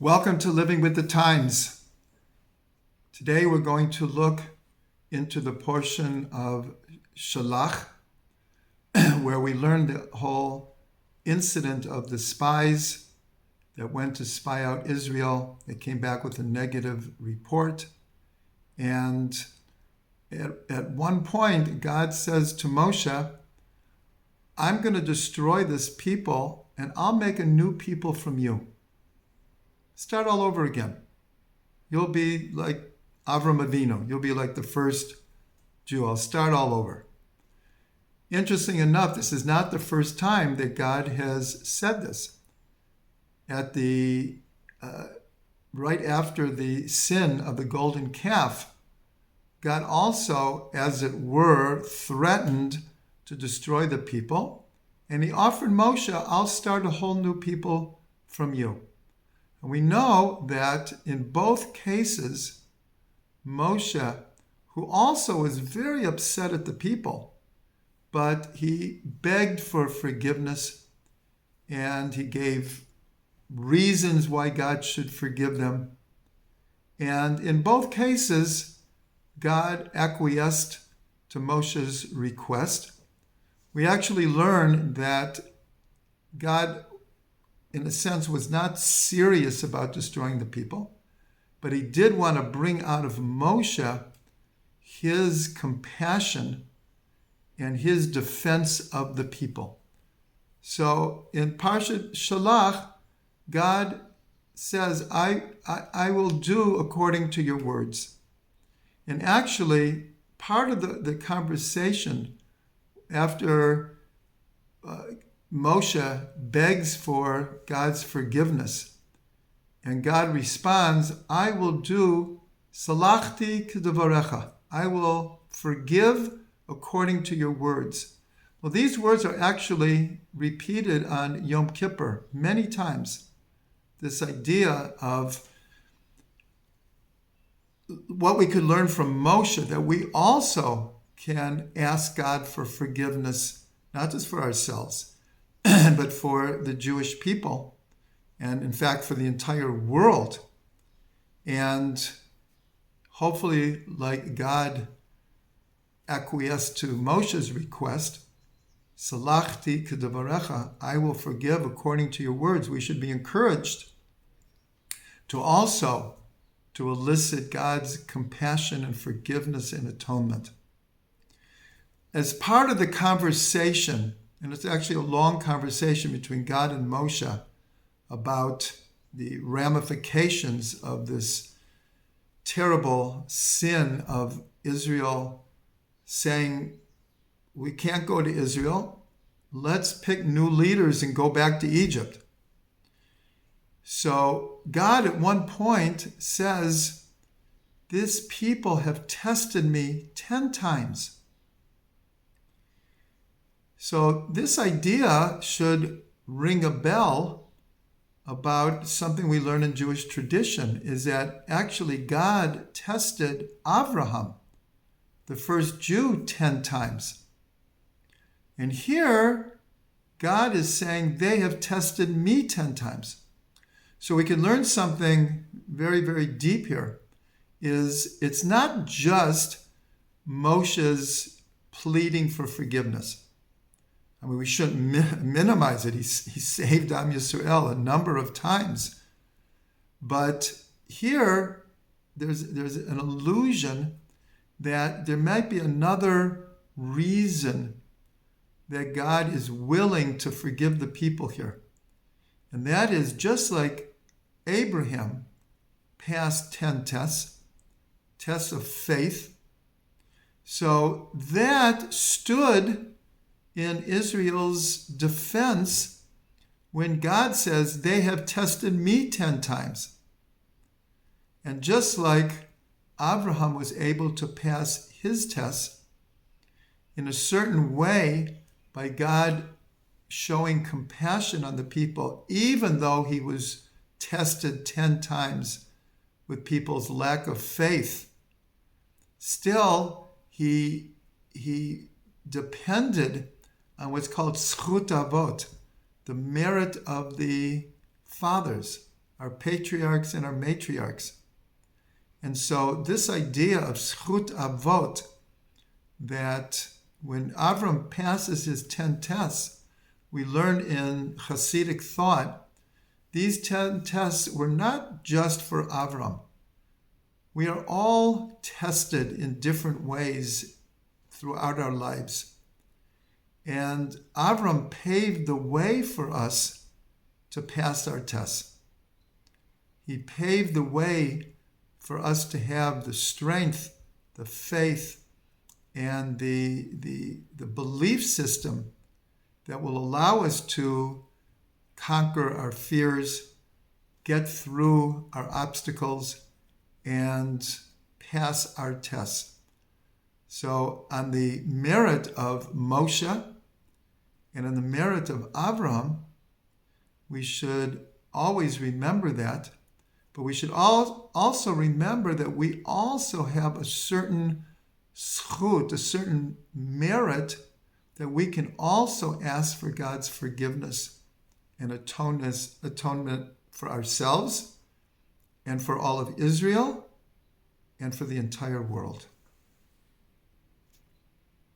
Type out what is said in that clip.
Welcome to Living with the Times. Today we're going to look into the portion of Shalach, where we learn the whole incident of the spies that went to spy out Israel. They came back with a negative report. And at one point, God says to Moshe, I'm going to destroy this people and I'll make a new people from you. Start all over again. You'll be like Avraham Avinu. You'll be like the first Jew. I'll start all over. Interesting enough, this is not the first time that God has said this. At the right after the sin of the golden calf, God also, as it were, threatened to destroy the people, and he offered Moshe, I'll start a whole new people from you. And we know that in both cases, Moshe, who also was very upset at the people, but he begged for forgiveness and he gave reasons why God should forgive them. And in both cases, God acquiesced to Moshe's request. We actually learn that God, in a sense, was not serious about destroying the people, but he did want to bring out of Moshe his compassion and his defense of the people. So in Parshat Shalach, God says, I will do according to your words. And actually, part of the conversation after Moshe begs for God's forgiveness, and God responds, I will do salachti k'devarecha. I will forgive according to your words. Well, these words are actually repeated on Yom Kippur many times. This idea of what we could learn from Moshe, that we also can ask God for forgiveness, not just for ourselves, but for the Jewish people, and in fact for the entire world. And hopefully, like God acquiesced to Moshe's request, Salachti k'devarecha, I will forgive according to your words. We should be encouraged to also to elicit God's compassion and forgiveness and atonement. As part of the conversation, and it's actually a long conversation between God and Moshe about the ramifications of this terrible sin of Israel, saying, we can't go to Israel, let's pick new leaders and go back to Egypt. So God at one point says, this people have tested me 10 times. So this idea should ring a bell about something we learn in Jewish tradition, is that actually God tested Avraham, the first Jew, 10 times. And here, God is saying, they have tested me 10 times. So we can learn something very, very deep here, is it's not just Moshe's pleading for forgiveness. I mean, we shouldn't minimize it. He saved Am Yisrael a number of times. But here, there's an illusion that there might be another reason that God is willing to forgive the people here. And that is just like Abraham passed 10 tests of faith. So that stood in Israel's defense when God says, they have tested me 10 times. And just like Abraham was able to pass his tests in a certain way by God showing compassion on the people, even though he was tested 10 times with people's lack of faith, still he depended on what's called zchut avot, the merit of the fathers, our patriarchs and our matriarchs. And so this idea of zchut avot, that when Avraham passes his 10 tests, we learn in Hasidic thought, these 10 tests were not just for Avraham. We are all tested in different ways throughout our lives. And Avraham paved the way for us to pass our tests. He paved the way for us to have the strength, the faith, and the belief system that will allow us to conquer our fears, get through our obstacles, and pass our tests. So on the merit of Moshe and on the merit of Avraham, we should always remember that, but we should also remember that we also have a certain zchut, a certain merit that we can also ask for God's forgiveness and atonement for ourselves and for all of Israel and for the entire world.